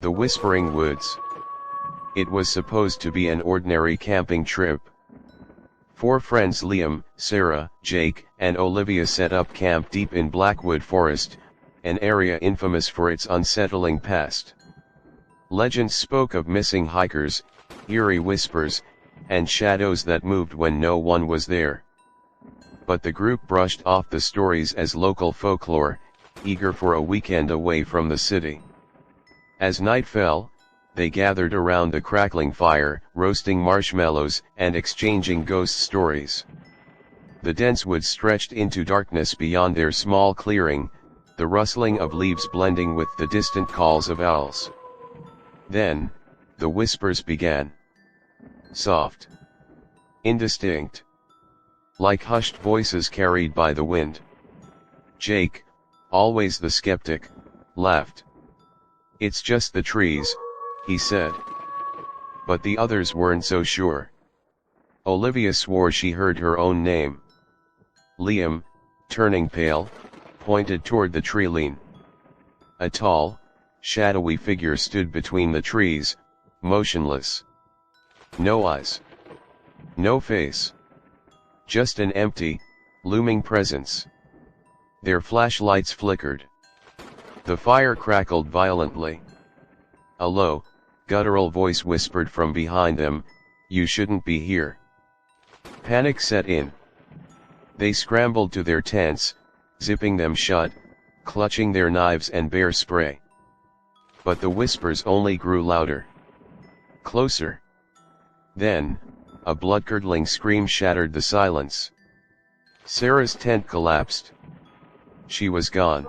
The Whispering Woods. It was supposed to be an ordinary camping trip. Four friends Liam, Sarah, Jake, and Olivia set up camp deep in Blackwood Forest, an area infamous for its unsettling past. Legends spoke of missing hikers, eerie whispers, and shadows that moved when no one was there. But the group brushed off the stories as local folklore, eager for a weekend away from the city. As night fell, they gathered around the crackling fire, roasting marshmallows and exchanging ghost stories. The dense woods stretched into darkness beyond their small clearing, the rustling of leaves blending with the distant calls of owls. Then, the whispers began. Soft. Indistinct. Like hushed voices carried by the wind. Jake, always the skeptic, laughed. "It's just the trees," he said. But the others weren't so sure. Olivia swore she heard her own name. Liam, turning pale, pointed toward the tree line. A tall, shadowy figure stood between the trees, motionless. No eyes. No face. Just an empty, looming presence. Their flashlights flickered. The fire crackled violently. A low, guttural voice whispered from behind them, "You shouldn't be here." Panic set in. They scrambled to their tents, zipping them shut, clutching their knives and bear spray. But the whispers only grew louder. Closer. Then, a blood-curdling scream shattered the silence. Sarah's tent collapsed. She was gone.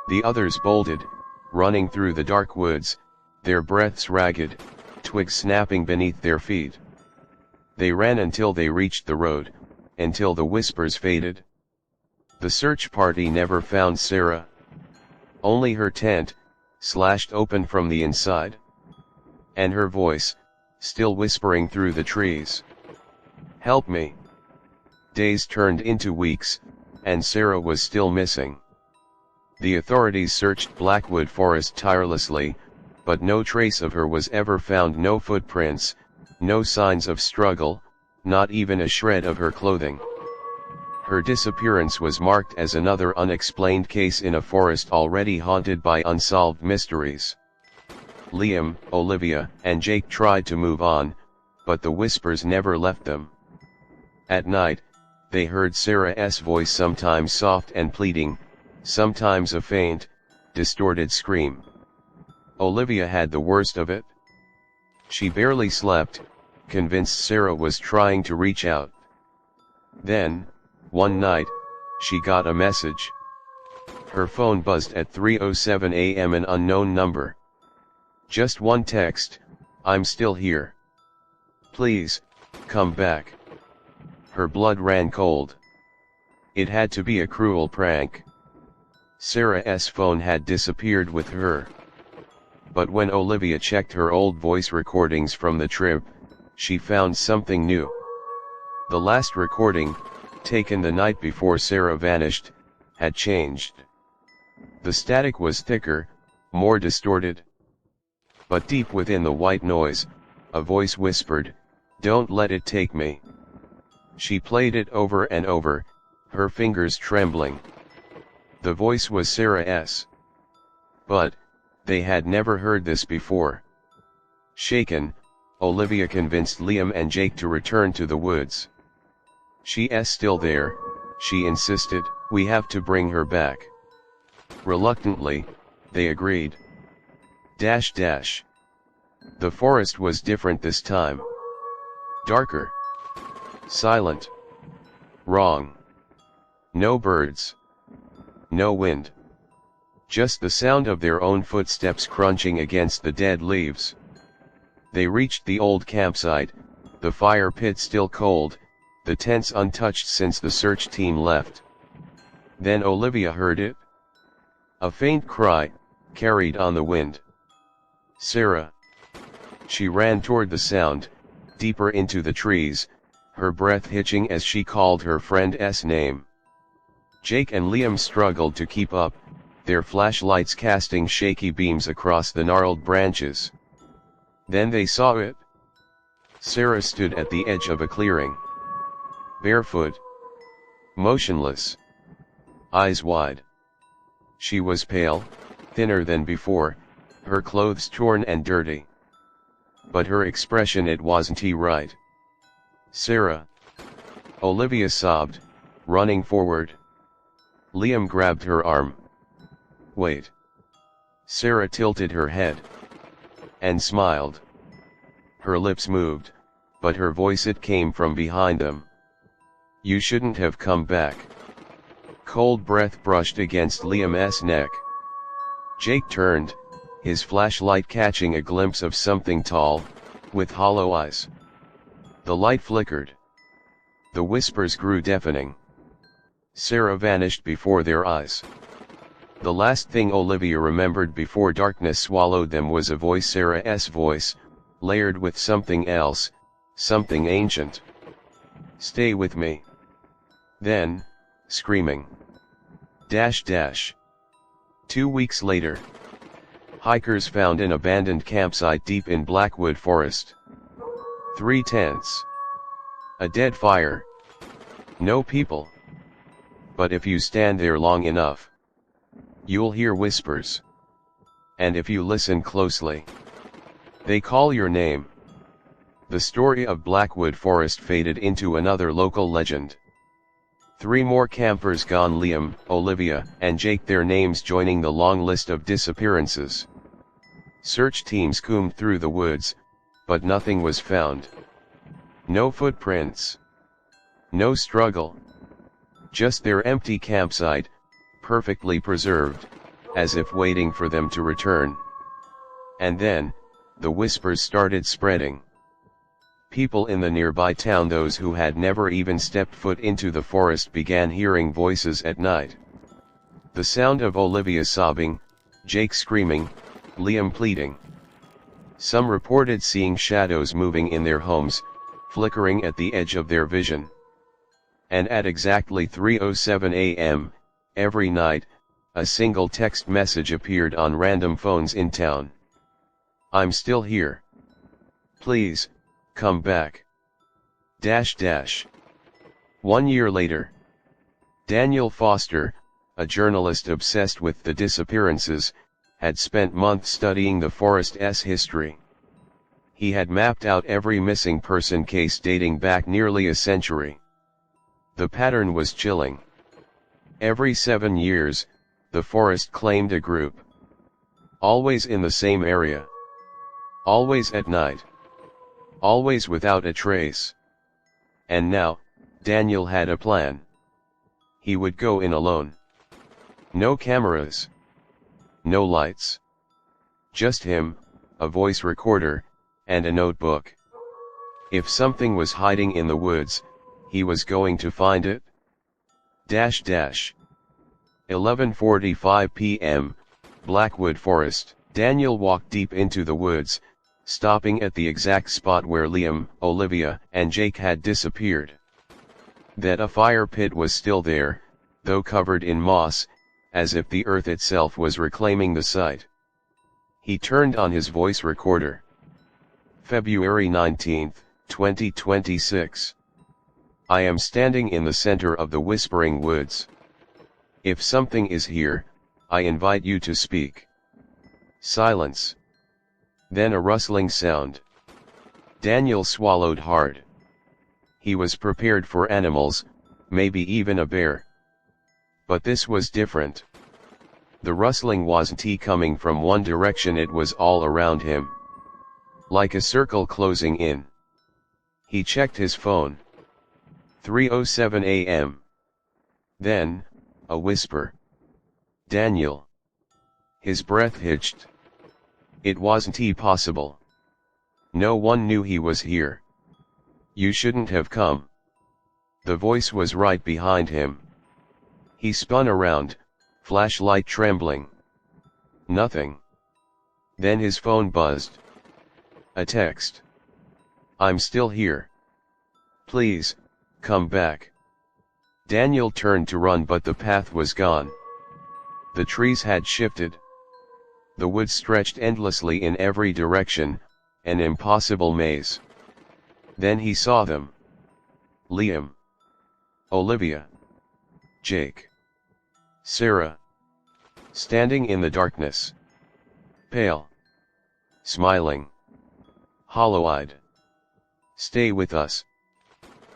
The others bolted, running through the dark woods, their breaths ragged, twigs snapping beneath their feet. They ran until they reached the road, until the whispers faded. The search party never found Sarah. Only her tent, slashed open from the inside. And her voice, still whispering through the trees. "Help me." Days turned into weeks, and Sarah was still missing. The authorities searched Blackwood Forest tirelessly, but no trace of her was ever found. No footprints, no signs of struggle, not even a shred of her clothing. Her disappearance was marked as another unexplained case in a forest already haunted by unsolved mysteries. Liam, Olivia, and Jake tried to move on, but the whispers never left them. At night, they heard Sarah's voice, sometimes soft and pleading, sometimes a faint, distorted scream. Olivia had the worst of it. She barely slept, convinced Sarah was trying to reach out. Then, one night, she got a message. Her phone buzzed at 3:07 a.m. an unknown number. Just one text: "I'm still here. Please, come back." Her blood ran cold. It had to be a cruel prank. Sarah's phone had disappeared with her. But when Olivia checked her old voice recordings from the trip, she found something new. The last recording, taken the night before Sarah vanished, had changed. The static was thicker, more distorted. But deep within the white noise, a voice whispered, "Don't let it take me." She played it over and over, her fingers trembling. The voice was Sarah's. But, they had never heard this before. Shaken, Olivia convinced Liam and Jake to return to the woods. "She's still there," she insisted, "we have to bring her back." Reluctantly, they agreed. The forest was different this time. Darker. Silent. Wrong. No birds. No wind. Just the sound of their own footsteps crunching against the dead leaves. They reached the old campsite, the fire pit still cold, the tents untouched since the search team left. Then Olivia heard it. A faint cry, carried on the wind. "Sarah." She ran toward the sound, deeper into the trees, her breath hitching as she called her friend's name. Jake and Liam struggled to keep up, their flashlights casting shaky beams across the gnarled branches. Then they saw it. Sarah stood at the edge of a clearing. Barefoot. Motionless. Eyes wide. She was pale, thinner than before, her clothes torn and dirty. But her expression, it wasn't right. Sarah. Olivia sobbed, running forward. Liam grabbed her arm. Wait. Sarah tilted her head. And smiled. Her lips moved, but her voice, it came from behind them. You shouldn't have come back. Cold breath brushed against Liam's neck. Jake turned, his flashlight catching a glimpse of something tall, with hollow eyes. The light flickered. The whispers grew deafening. Sarah vanished before their eyes. The last thing Olivia remembered before darkness swallowed them was a voice, Sarah's voice, layered with something else, something ancient. Stay with me. Then, screaming. 2 weeks later. Hikers found an abandoned campsite deep in Blackwood Forest. 3 tents. A dead fire. No people. But if you stand there long enough, you'll hear whispers. And if you listen closely, they call your name. The story of Blackwood Forest faded into another local legend. 3 more campers gone: Liam, Olivia, and Jake, their names joining the long list of disappearances. Search teams combed through the woods, but nothing was found. No footprints. No struggle. Just their empty campsite, perfectly preserved, as if waiting for them to return. And then, the whispers started spreading. People in the nearby town, those who had never even stepped foot into the forest, began hearing voices at night. The sound of Olivia sobbing, Jake screaming, Liam pleading. Some reported seeing shadows moving in their homes, flickering at the edge of their vision. And at exactly 3:07 a.m., every night, a single text message appeared on random phones in town. I'm still here. Please, come back. 1 year later. Daniel Foster, a journalist obsessed with the disappearances, had spent months studying the forest's history. He had mapped out every missing person case dating back nearly a century. The pattern was chilling. Every 7 years, the forest claimed a group. Always in the same area. Always at night. Always without a trace. And now, Daniel had a plan. He would go in alone. No cameras. No lights. Just him, a voice recorder, and a notebook. If something was hiding in the woods, he was going to find it. 11:45 p.m., Blackwood Forest. Daniel walked deep into the woods, stopping at the exact spot where Liam, Olivia, and Jake had disappeared. That a fire pit was still there, though covered in moss, as if the earth itself was reclaiming the site. He turned on his voice recorder. February 19, 2026. I am standing in the center of the Whispering Woods. If something is here, I invite you to speak. Silence. Then a rustling sound. Daniel swallowed hard. He was prepared for animals, maybe even a bear. But this was different. The rustling wasn't coming from one direction, it was all around him. Like a circle closing in. He checked his phone. 3:07 a.m. Then, a whisper. Daniel. His breath hitched. It wasn't possible. No one knew he was here. You shouldn't have come. The voice was right behind him. He spun around, flashlight trembling. Nothing. Then his phone buzzed. A text. I'm still here. Please, come back. Daniel turned to run, but the path was gone. The trees had shifted. The woods stretched endlessly in every direction, an impossible maze. Then he saw them. Liam, Olivia, Jake, Sarah, standing in the darkness. Pale, smiling, hollow-eyed. "Stay with us,"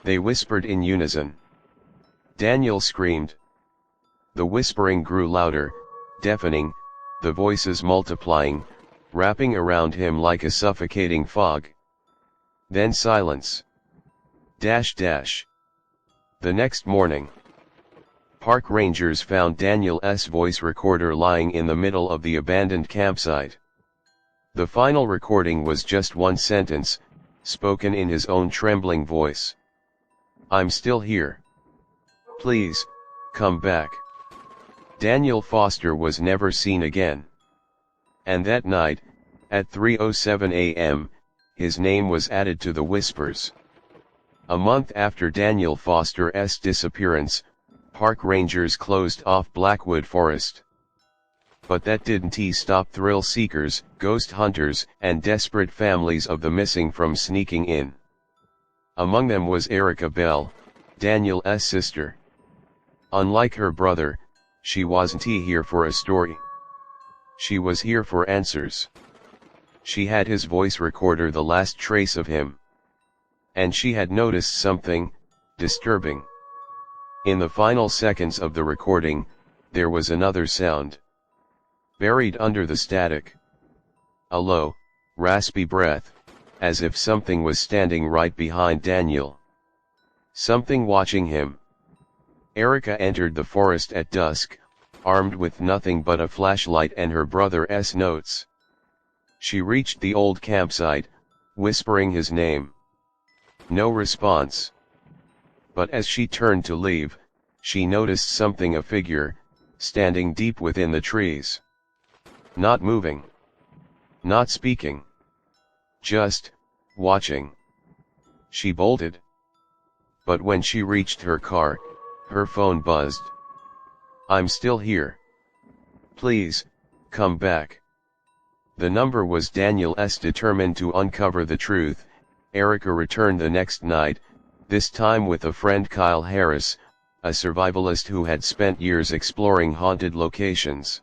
they whispered in unison. Daniel screamed. The whispering grew louder, deafening, the voices multiplying, wrapping around him like a suffocating fog. Then silence. Dash dash. The next morning, park rangers found Daniel's voice recorder lying in the middle of the abandoned campsite. The final recording was just one sentence, spoken in his own trembling voice. "I'm still here. Please, come back." Daniel Foster was never seen again. And that night, at 3:07 a.m., his name was added to the whispers. A month after Daniel Foster's disappearance, park rangers closed off Blackwood Forest. But that didn't stop thrill seekers, ghost hunters, and desperate families of the missing from sneaking in. Among them was Erica Bell, Daniel's sister. Unlike her brother, she wasn't here for a story. She was here for answers. She had his voice recorder, the last trace of him. And she had noticed something disturbing. In the final seconds of the recording, there was another sound. Buried under the static. A low, raspy breath, as if something was standing right behind Daniel. Something watching him. Erica entered the forest at dusk, armed with nothing but a flashlight and her brother's notes. She reached the old campsite, whispering his name. No response. But as she turned to leave, she noticed something, a figure, standing deep within the trees. Not moving. Not speaking. Just watching. She bolted. But when she reached her car, her phone buzzed. "I'm still here. Please, come back." The number was Daniel's. Determined to uncover the truth, Erica returned the next night, this time with a friend, Kyle Harris, a survivalist who had spent years exploring haunted locations.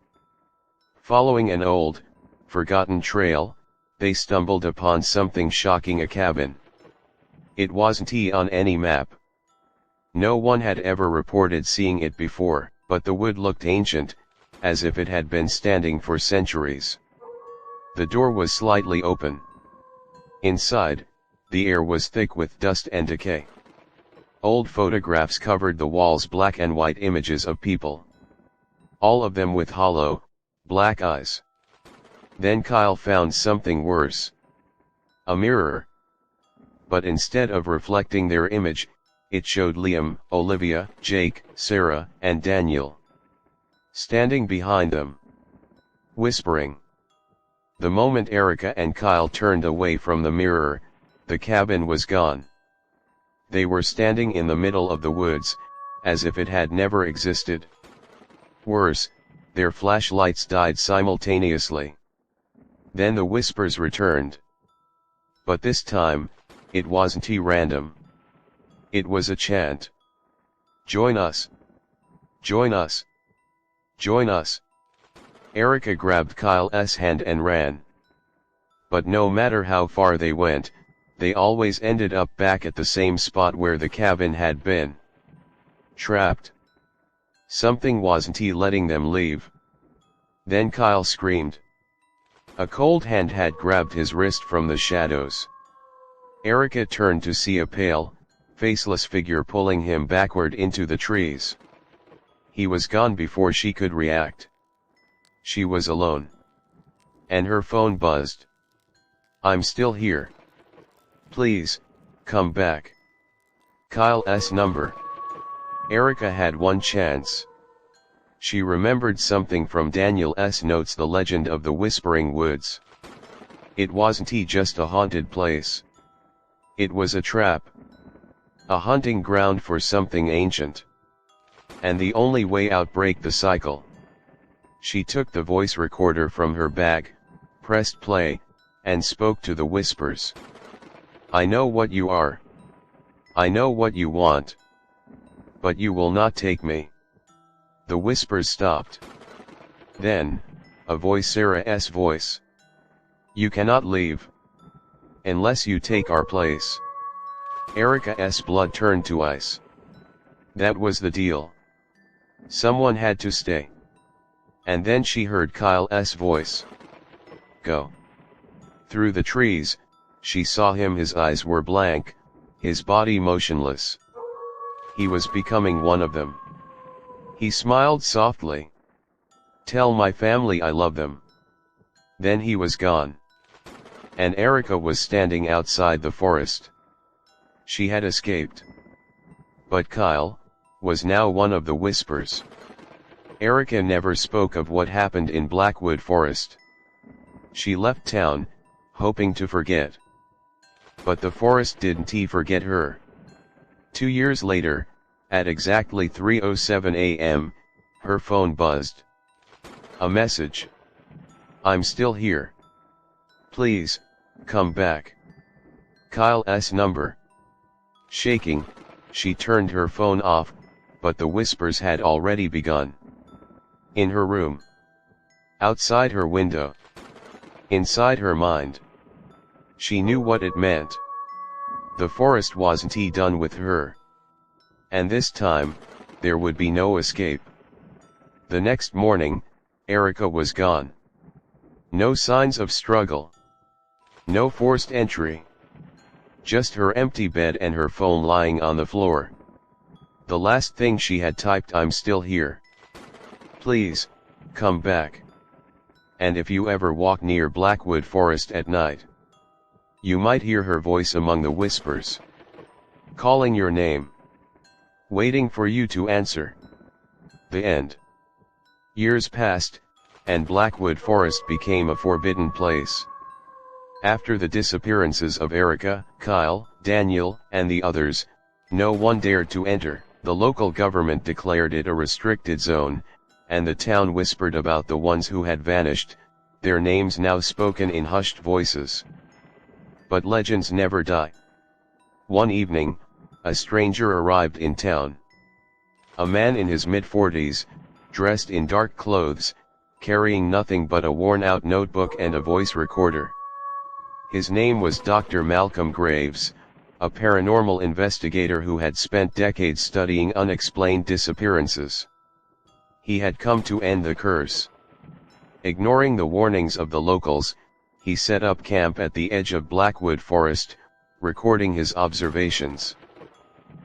Following an old, forgotten trail, they stumbled upon something shocking: a cabin. It wasn't on any map. No one had ever reported seeing it before, but the wood looked ancient, as if it had been standing for centuries. The door was slightly open. Inside, the air was thick with dust and decay. Old photographs covered the walls, black and white images of people. All of them with hollow, black eyes. Then Kyle found something worse. A mirror. But instead of reflecting their image, it showed Liam, Olivia, Jake, Sarah, and Daniel. Standing behind them. Whispering. The moment Erica and Kyle turned away from the mirror, the cabin was gone. They were standing in the middle of the woods, as if it had never existed. Worse, their flashlights died simultaneously. Then the whispers returned. But this time, it wasn't random. It was a chant. "Join us! Join us! Join us!" Erica grabbed Kyle's hand and ran. But no matter how far they went, they always ended up back at the same spot where the cabin had been. Trapped. Something wasn't letting them leave. Then Kyle screamed. A cold hand had grabbed his wrist from the shadows. Erica turned to see a pale, faceless figure pulling him backward into the trees. He was gone before she could react. She was alone. And her phone buzzed. "I'm still here. Please, come back." Kyle's number. Erica had one chance. She remembered something from Daniel's notes, the legend of the Whispering Woods. It wasn't just a haunted place. It was a trap. A hunting ground for something ancient. And the only way out: break the cycle. She took the voice recorder from her bag, pressed play, and spoke to the whispers. I know what you are. I know what you want. But you will not take me. The whispers stopped. Then, a voice, Sarah's voice. You cannot leave. Unless you take our place. Erica's blood turned to ice. That was the deal. Someone had to stay. And then she heard Kyle's voice. Go. Through the trees, she saw him. His eyes were blank, his body motionless. He was becoming one of them. He smiled softly. Tell my family I love them. Then he was gone. And Erica was standing outside the forest. She had escaped. But Kyle was now one of the whispers. Erica never spoke of what happened in Blackwood Forest. She left town, hoping to forget. But the forest didn't forget her. 2 years later, at exactly 3:07 a.m., her phone buzzed. A message. I'm still here. Please, come back. Kyle's number. Shaking, she turned her phone off, but the whispers had already begun. In her room. Outside her window. Inside her mind. She knew what it meant. The forest wasn't done with her. And this time, there would be no escape. The next morning, Erica was gone. No signs of struggle. No forced entry. Just her empty bed and her phone lying on the floor. The last thing she had typed, I'm still here. Please, come back. And if you ever walk near Blackwood Forest at night, you might hear her voice among the whispers. Calling your name. Waiting for you to answer. The end. Years passed, and Blackwood Forest became a forbidden place. After the disappearances of Erica, Kyle, Daniel, and the others, no one dared to enter. The local government declared it a restricted zone, and the town whispered about the ones who had vanished, their names now spoken in hushed voices. But legends never die. One evening, a stranger arrived in town. A man in his mid-40s, dressed in dark clothes, carrying nothing but a worn-out notebook and a voice recorder. His name was Dr. Malcolm Graves, a paranormal investigator who had spent decades studying unexplained disappearances. He had come to end the curse. Ignoring the warnings of the locals, he set up camp at the edge of Blackwood Forest, recording his observations.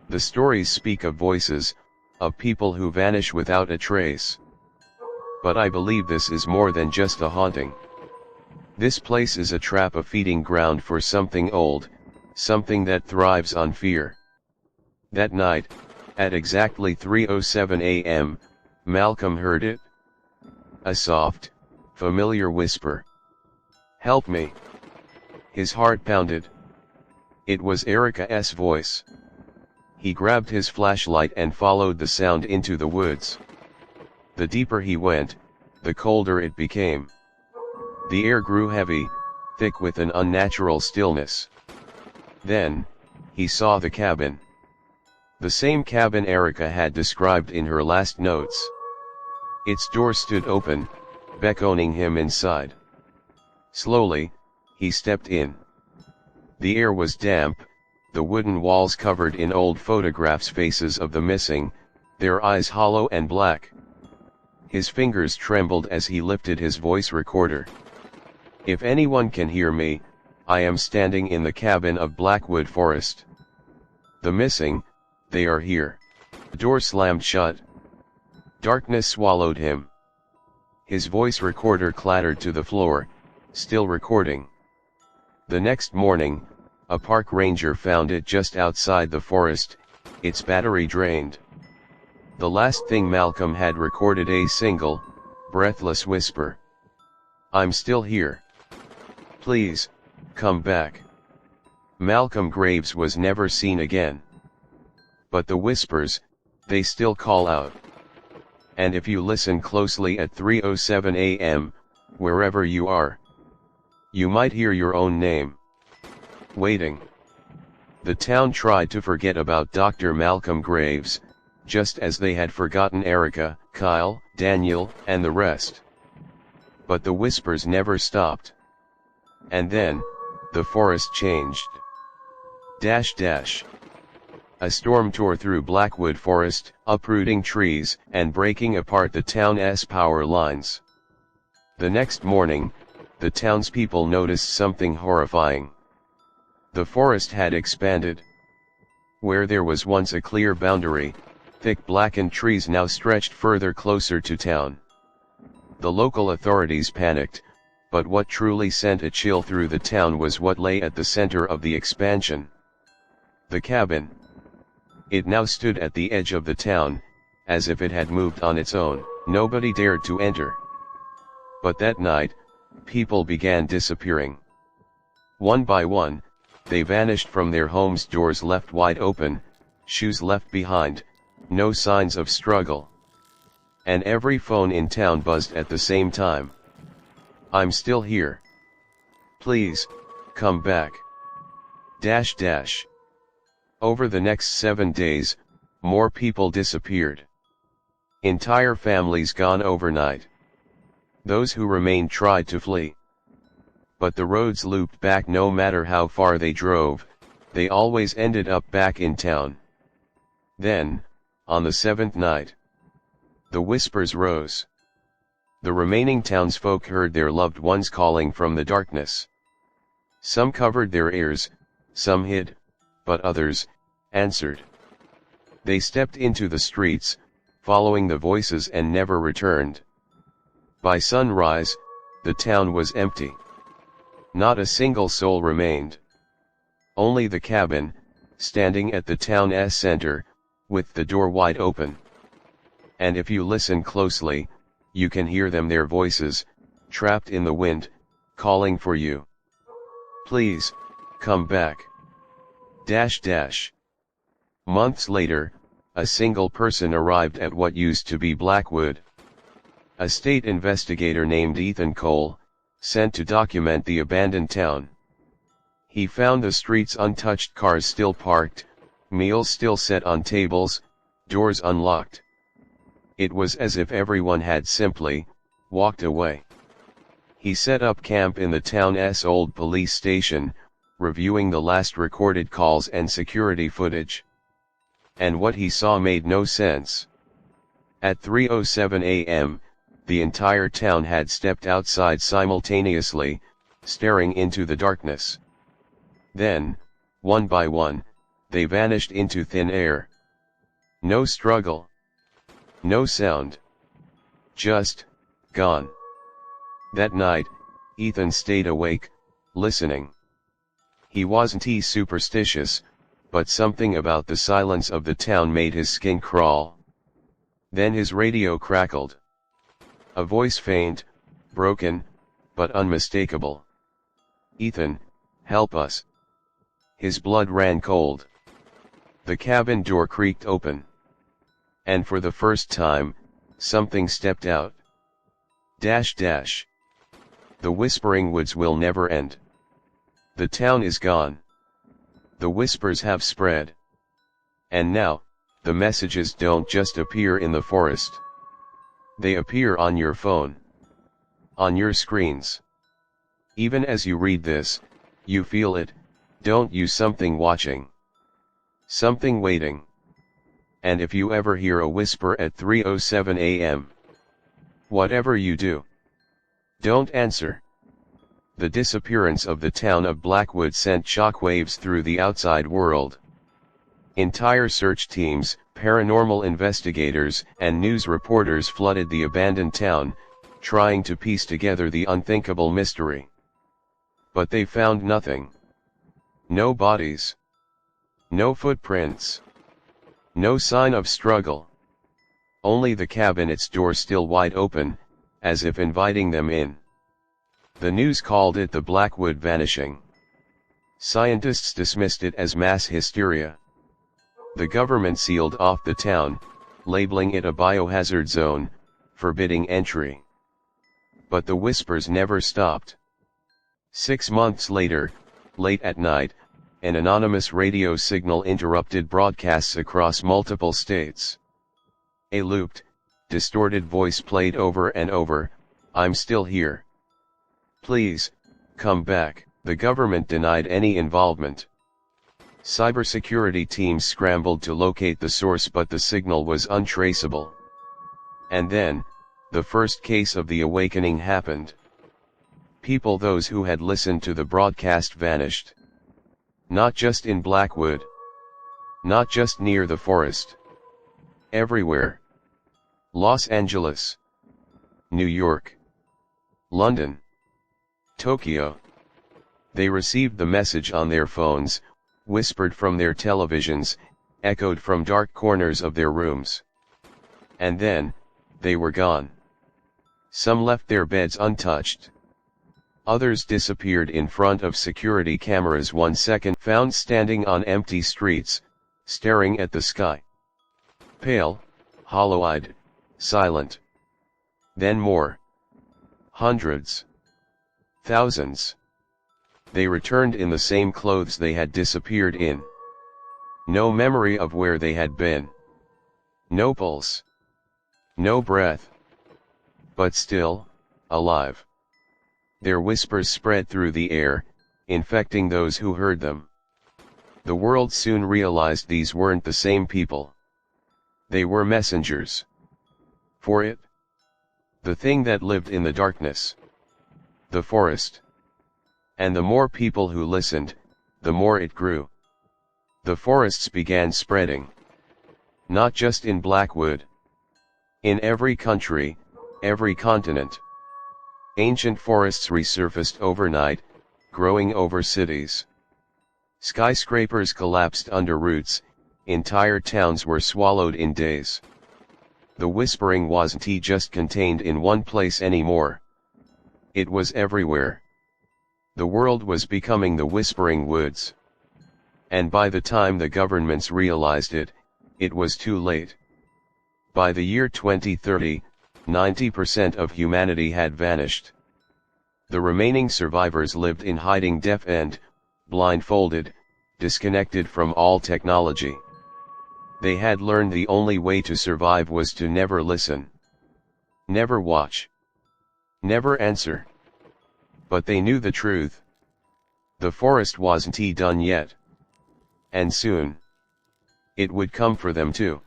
The stories speak of voices, of people who vanish without a trace. But I believe this is more than just a haunting. This place is a trap, a feeding ground for something old, something that thrives on fear. That night, at exactly 3:07 a.m., Malcolm heard it. A soft, familiar whisper. Help me. His heart pounded. It was Erica's voice. He grabbed his flashlight and followed the sound into the woods. The deeper he went, the colder it became. The air grew heavy, thick with an unnatural stillness. Then, he saw the cabin. The same cabin Erica had described in her last notes. Its door stood open, beckoning him inside. Slowly, he stepped in. The air was damp, the wooden walls covered in old photographs, faces of the missing, their eyes hollow and black. His fingers trembled as he lifted his voice recorder. If anyone can hear me, I am standing in the cabin of Blackwood Forest. The missing, they are here. The door slammed shut. Darkness swallowed him. His voice recorder clattered to the floor, still recording. The next morning, a park ranger found it just outside the forest, its battery drained. The last thing Malcolm had recorded, a single, breathless whisper. I'm still here. Please, come back. Malcolm Graves was never seen again. But the whispers, they still call out. and if you listen closely at 3:07 a.m., wherever you are, you might hear your own name. Waiting. The town tried to forget about Dr. Malcolm Graves, just as they had forgotten Erica, Kyle, Daniel, and the rest. But the whispers never stopped. And then, the forest changed. A storm tore through Blackwood Forest, uprooting trees, and breaking apart the town's power lines. The next morning, the townspeople noticed something horrifying. The forest had expanded. Where there was once a clear boundary, thick blackened trees now stretched further closer to town. The local authorities panicked, but what truly sent a chill through the town was what lay at the center of the expansion. The cabin. It now stood at the edge of the town, as if it had moved on its own. Nobody dared to enter. But that night, people began disappearing. One by one, they vanished from their homes, doors left wide open, shoes left behind, no signs of struggle. And every phone in town buzzed at the same time. "I'm still here. Please, come back." Over the next 7 days, more people disappeared. Entire families gone overnight. Those who remained tried to flee. But the roads looped back. No matter how far they drove, they always ended up back in town. Then, on the 7th night, the whispers rose. The remaining townsfolk heard their loved ones calling from the darkness. Some covered their ears, some hid, but others answered. They stepped into the streets, following the voices, and never returned. By sunrise, the town was empty. Not a single soul remained. Only the cabin, standing at the town's center, with the door wide open. And if you listen closely, you can hear them, their voices, trapped in the wind, calling for you. "Please, come back." Months later, a single person arrived at what used to be Blackwood. A state investigator named Ethan Cole, sent to document the abandoned town. He found the streets untouched, cars still parked, meals still set on tables, doors unlocked. It was as if everyone had simply walked away. He set up camp in the town's old police station, reviewing the last recorded calls and security footage. And what he saw made no sense. At 3:07 a.m., the entire town had stepped outside simultaneously, staring into the darkness. Then, one by one, they vanished into thin air. No struggle. No sound. Just gone. That night, Ethan stayed awake, listening. He wasn't superstitious, but something about the silence of the town made his skin crawl. Then his radio crackled. A voice, faint, broken, but unmistakable. "Ethan, help us." His blood ran cold. The cabin door creaked open. And for the first time, something stepped out. The whispering woods will never end. The town is gone. The whispers have spread. And now, the messages don't just appear in the forest. They appear on your phone. On your screens. Even as you read this, you feel it, don't you? Something watching. Something waiting. And if you ever hear a whisper at 3:07 a.m., whatever you do, don't answer. The disappearance of the town of Blackwood sent shockwaves through the outside world. Entire search teams, paranormal investigators, and news reporters flooded the abandoned town, trying to piece together the unthinkable mystery. But they found nothing. No bodies. No footprints. No sign of struggle. Only the cabin, its door still wide open, as if inviting them in. The news called it the Blackwood vanishing. Scientists dismissed it as mass hysteria. The government sealed off the town, labeling it a biohazard zone, forbidding entry. But the whispers never stopped. 6 months later, late at night, an anonymous radio signal interrupted broadcasts across multiple states. A looped, distorted voice played over and over, "I'm still here. Please, come back." The government denied any involvement. Cybersecurity teams scrambled to locate the source, but the signal was untraceable. And then, the first case of the awakening happened. People, those who had listened to the broadcast, vanished. Not just in Blackwood. Not just near the forest. Everywhere. Los Angeles. New York. London. Tokyo. They received the message on their phones, whispered from their televisions, echoed from dark corners of their rooms. And then, they were gone. Some left their beds untouched. Others disappeared in front of security cameras 1 second, found standing on empty streets, staring at the sky. Pale, hollow-eyed, silent. Then more. Hundreds. Thousands. They returned in the same clothes they had disappeared in. No memory of where they had been. No pulse. No breath. But still, alive. Their whispers spread through the air, infecting those who heard them. The world soon realized these weren't the same people. They were messengers. For it. The thing that lived in the darkness. The forest. And the more people who listened, the more it grew. The forests began spreading. Not just in Blackwood. In every country, every continent. Ancient forests resurfaced overnight, growing over cities. Skyscrapers collapsed under roots, entire towns were swallowed in days. The whispering wasn't just contained in one place anymore. It was everywhere. The world was becoming the Whispering Woods. And by the time the governments realized it, it was too late. By the year 2030, 90% of humanity had vanished. The remaining survivors lived in hiding, deaf and blindfolded, disconnected from all technology. They had learned the only way to survive was to never listen. Never watch. Never answer. But they knew the truth. The forest wasn't done yet. And soon. It would come for them too.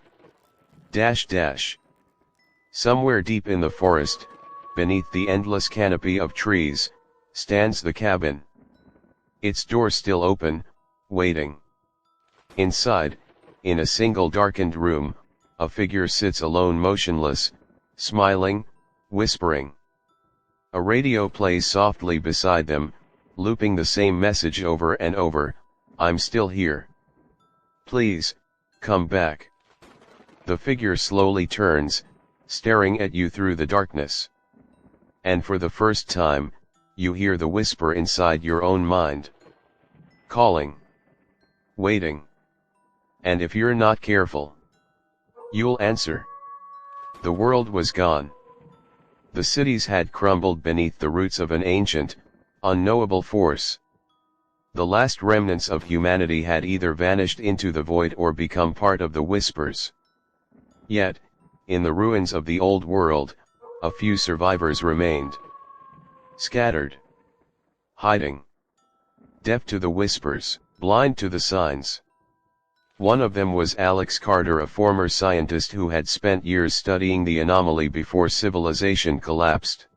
Somewhere deep in the forest, beneath the endless canopy of trees, stands the cabin. Its door still open, waiting. Inside, in a single darkened room, a figure sits alone, motionless, smiling, whispering. A radio plays softly beside them, looping the same message over and over, "I'm still here. Please, come back." The figure slowly turns, staring at you through the darkness. And for the first time, you hear the whisper inside your own mind. Calling. Waiting. And if you're not careful, you'll answer. The world was gone. The cities had crumbled beneath the roots of an ancient, unknowable force. The last remnants of humanity had either vanished into the void or become part of the whispers. Yet, in the ruins of the old world, a few survivors remained. Scattered. Hiding. Deaf to the whispers, blind to the signs. One of them was Alex Carter, a former scientist who had spent years studying the anomaly before civilization collapsed.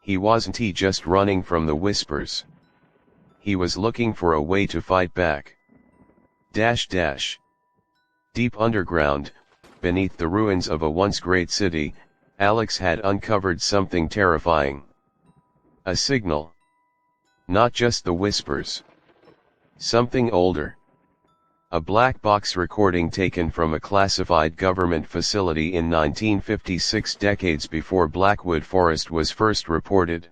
He wasn't just running from the whispers. He was looking for a way to fight back. Deep underground, beneath the ruins of a once great city, Alex had uncovered something terrifying. A signal. Not just the whispers. Something older. A black box recording taken from a classified government facility in 1956, decades before Blackwood Forest was first reported.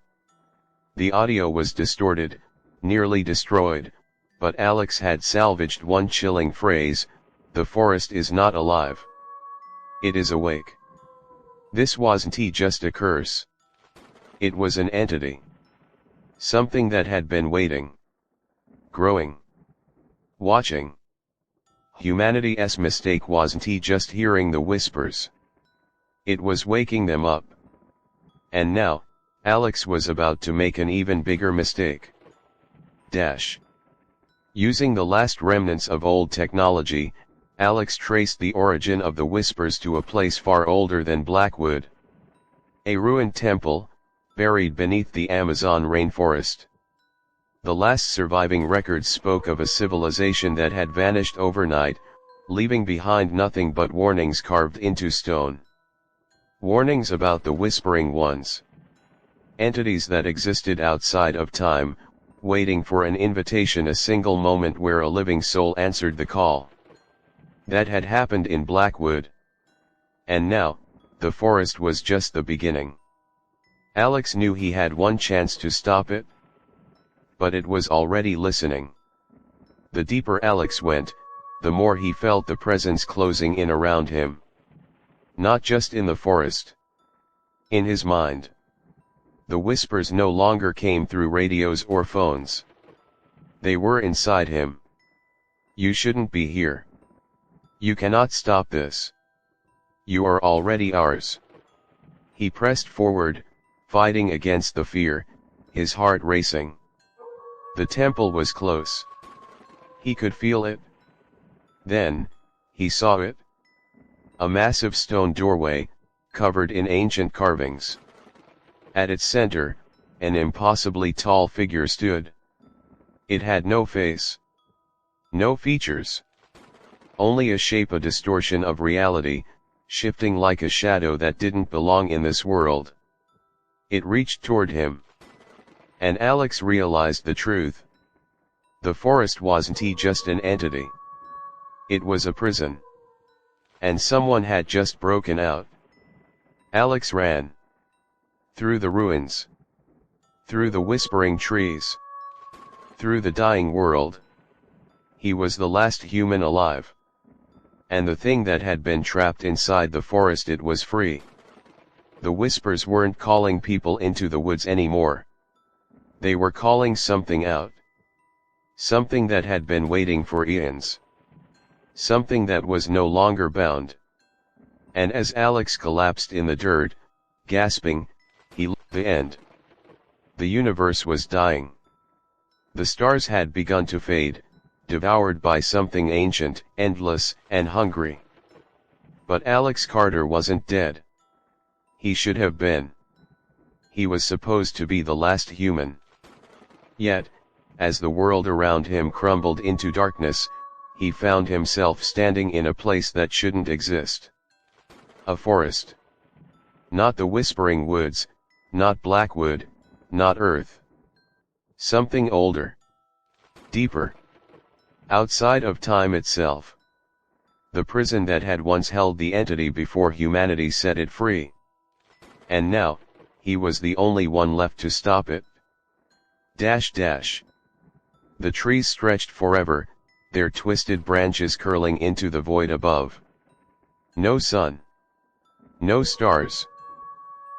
The audio was distorted, nearly destroyed, but Alex had salvaged one chilling phrase: "The forest is not alive." It is awake. This wasn't just a curse. It was an entity. Something that had been waiting. Growing. Watching. Humanity's mistake wasn't just hearing the whispers. It was waking them up. And now, Alex was about to make an even bigger mistake. Using the last remnants of old technology, Alex traced the origin of the whispers to a place far older than Blackwood. A ruined temple, buried beneath the Amazon rainforest. The last surviving records spoke of a civilization that had vanished overnight, leaving behind nothing but warnings carved into stone. Warnings about the Whispering Ones. Entities that existed outside of time, waiting for an invitation, a single moment where a living soul answered the call. That had happened in Blackwood. And now, the forest was just the beginning. Alex knew he had one chance to stop it. But it was already listening. The deeper Alex went, the more he felt the presence closing in around him. Not just in the forest. In his mind. The whispers no longer came through radios or phones. They were inside him. You shouldn't be here. You cannot stop this. You are already ours. He pressed forward, fighting against the fear, his heart racing. The temple was close. He could feel it. Then, he saw it. A massive stone doorway, covered in ancient carvings. At its center, an impossibly tall figure stood. It had no face. No features. Only a shape, a distortion of reality, shifting like a shadow that didn't belong in this world. It reached toward him. And Alex realized the truth. The forest wasn't just an entity. It was a prison. And someone had just broken out. Alex ran. Through the ruins. Through the whispering trees. Through the dying world. He was the last human alive. And the thing that had been trapped inside the forest, it was free. The whispers weren't calling people into the woods anymore. They were calling something out. Something that had been waiting for eons. Something that was no longer bound. And as Alex collapsed in the dirt, gasping, the end. The universe was dying. The stars had begun to fade, devoured by something ancient, endless, and hungry. But Alex Carter wasn't dead. He should have been. He was supposed to be the last human. Yet, as the world around him crumbled into darkness, he found himself standing in a place that shouldn't exist. A forest. Not the Whispering Woods, not Blackwood, not Earth. Something older. Deeper. Outside of time itself. The prison that had once held the entity before humanity set it free. And now, he was the only one left to stop it. The trees stretched forever, their twisted branches curling into the void above. No sun. No stars.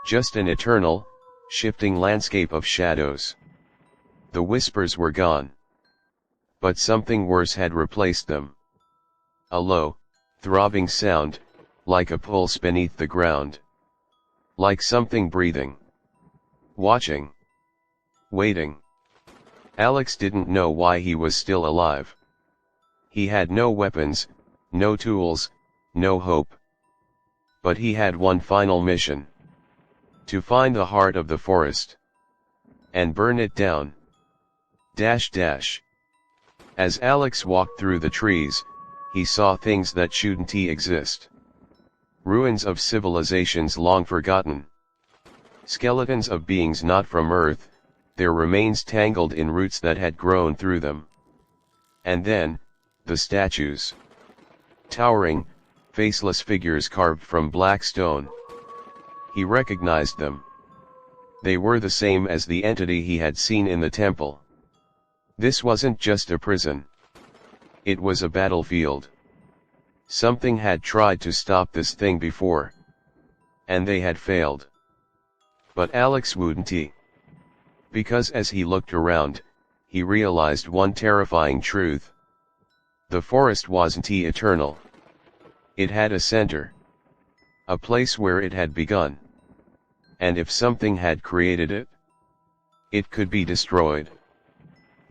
Just an eternal, shifting landscape of shadows. The whispers were gone. But something worse had replaced them. A low, throbbing sound, like a pulse beneath the ground. Like something breathing. Watching. Waiting. Alex didn't know why he was still alive. He had no weapons, no tools, no hope. But he had one final mission. To find the heart of the forest. And burn it down. As Alex walked through the trees, he saw things that shouldn't exist. Ruins of civilizations long forgotten. Skeletons of beings not from Earth, their remains tangled in roots that had grown through them. And then, the statues. Towering, faceless figures carved from black stone. He recognized them. They were the same as the entity he had seen in the temple. This wasn't just a prison. It was a battlefield. Something had tried to stop this thing before. And they had failed. But Alex wouldn't. Because as he looked around, he realized one terrifying truth. The forest wasn't eternal. It had a center. A place where it had begun. And if something had created it, it could be destroyed.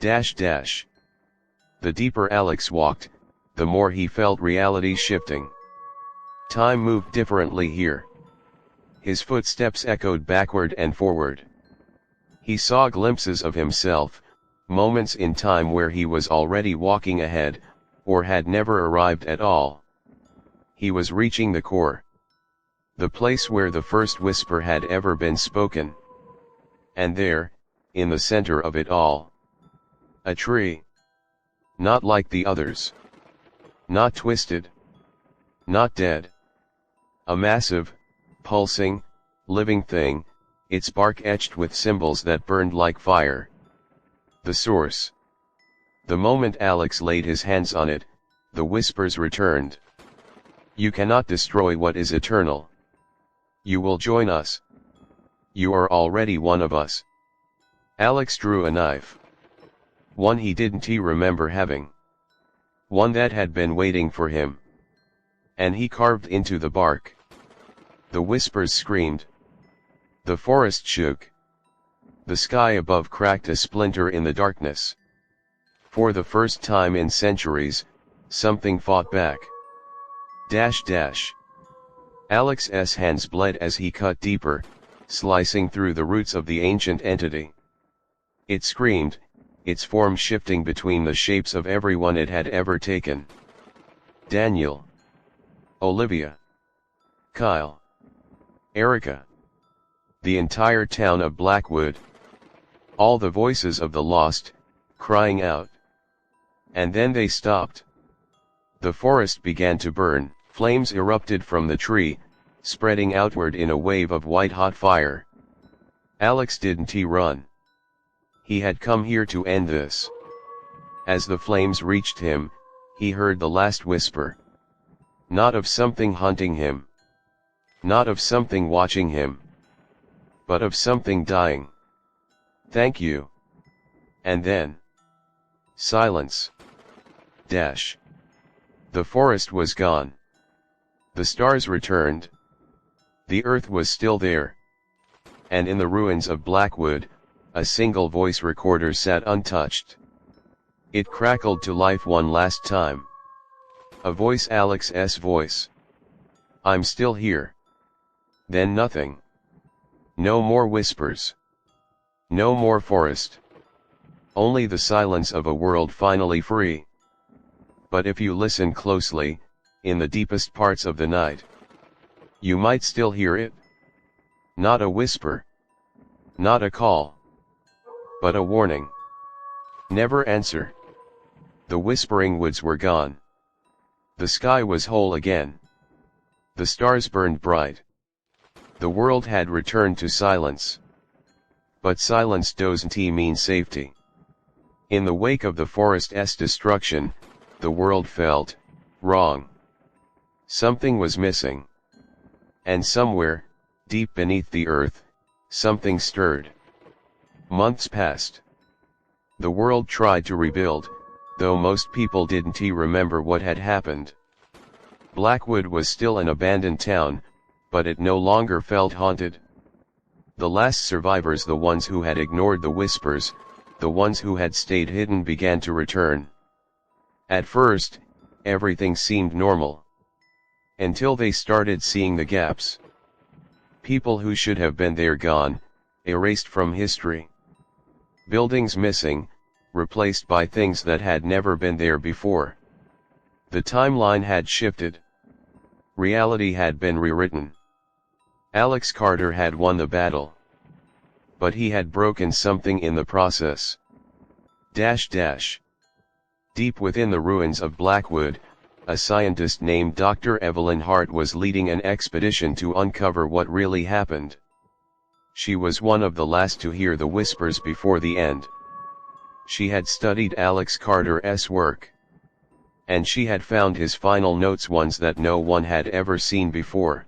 The deeper Alex walked, the more he felt reality shifting. Time moved differently here. His footsteps echoed backward and forward. He saw glimpses of himself, moments in time where he was already walking ahead, or had never arrived at all. He was reaching the core. The place where the first whisper had ever been spoken. And there, in the center of it all, a tree. Not like the others. Not twisted. Not dead. A massive, pulsing, living thing, its bark etched with symbols that burned like fire. The source. The moment Alex laid his hands on it, the whispers returned. You cannot destroy what is eternal. You will join us. You are already one of us. Alex drew a knife. One he didn't remember having. One that had been waiting for him. And he carved into the bark. The whispers screamed. The forest shook. The sky above cracked a splinter in the darkness. For the first time in centuries, something fought back. Alex's hands bled as he cut deeper, slicing through the roots of the ancient entity. It screamed, its form shifting between the shapes of everyone it had ever taken. Daniel. Olivia. Kyle. Erica. The entire town of Blackwood. All the voices of the lost, crying out. And then they stopped. The forest began to burn, flames erupted from the tree, spreading outward in a wave of white-hot fire. Alex didn't run. He had come here to end this. As the flames reached him, he heard the last whisper. Not of something hunting him. Not of something watching him. But of something dying. Thank you. And then. Silence. The forest was gone. The stars returned. The earth was still there. And in the ruins of Blackwood, a single voice recorder sat untouched. It crackled to life one last time. A voice, Alex's voice. I'm still here. Then nothing. No more whispers. No more forest. Only the silence of a world finally free. But if you listen closely, in the deepest parts of the night, you might still hear it. Not a whisper. Not a call. But a warning. Never answer. The whispering woods were gone. The sky was whole again. The stars burned bright. The world had returned to silence. But silence doesn't mean safety. In the wake of the forest's destruction, the world felt wrong. Something was missing. And somewhere, deep beneath the earth, something stirred. Months passed. The world tried to rebuild, though most people didn't remember what had happened. Blackwood was still an abandoned town, but it no longer felt haunted. The last survivors, the ones who had ignored the whispers, the ones who had stayed hidden, began to return. At first, everything seemed normal. Until they started seeing the gaps. People who should have been there gone, erased from history. Buildings missing, replaced by things that had never been there before. The timeline had shifted. Reality had been rewritten. Alex Carter had won the battle. But he had broken something in the process. Deep within the ruins of Blackwood, a scientist named Dr. Evelyn Hart was leading an expedition to uncover what really happened. She was one of the last to hear the whispers before the end. She had studied Alex Carter's work. and she had found his final notes, ones that no one had ever seen before.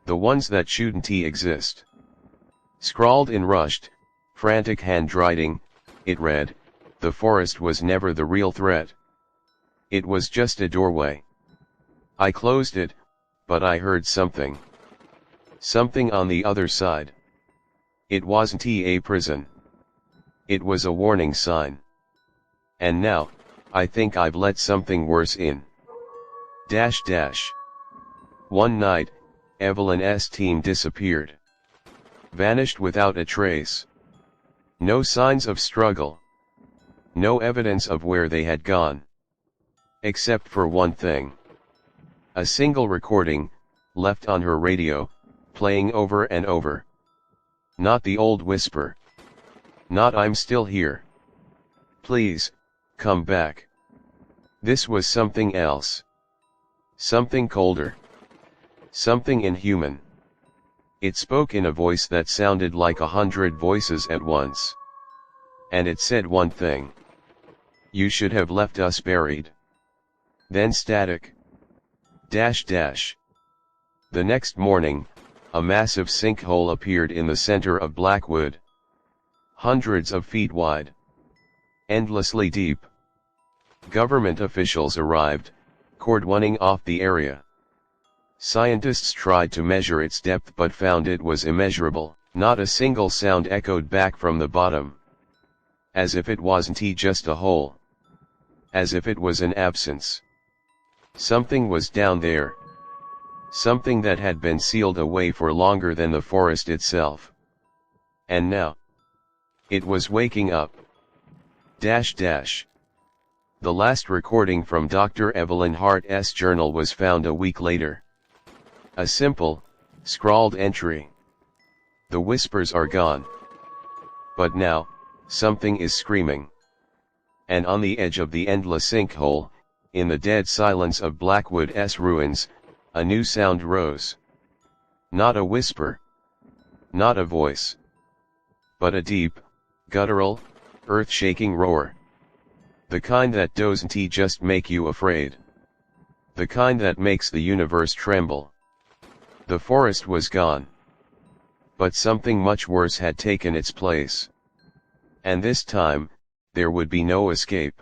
The ones that shouldn't exist. Scrawled in rushed, frantic handwriting, it read, "The forest was never the real threat. It was just a doorway. I closed it, but I heard something. Something on the other side. It wasn't a prison. It was a warning sign. And now, I think I've let something worse in." One night, Evelyn's team disappeared. Vanished without a trace. No signs of struggle. No evidence of where they had gone. Except for one thing. A single recording, left on her radio, playing over and over. Not the old whisper. Not "I'm still here. Please, come back." This was something else. Something colder. Something inhuman. It spoke in a voice that sounded like 100 voices at once. And it said one thing. "You should have left us buried." Then static. The next morning, a massive sinkhole appeared in the center of Blackwood. Hundreds of feet wide. Endlessly deep. Government officials arrived, cordoning off the area. Scientists tried to measure its depth but found it was immeasurable. Not a single sound echoed back from the bottom. As if it wasn't just a hole. As if it was an absence. Something was down there. Something that had been sealed away for longer than the forest itself. And now, it was waking up. The last recording from Dr. Evelyn Hart's journal was found a week later. A simple, scrawled entry. "The whispers are gone. But now, something is screaming." And on the edge of the endless sinkhole, in the dead silence of Blackwood's ruins, a new sound rose. Not a whisper. Not a voice. But a deep, guttural, earth-shaking roar. The kind that doesn't just make you afraid. The kind that makes the universe tremble. The forest was gone. But something much worse had taken its place. And this time, there would be no escape.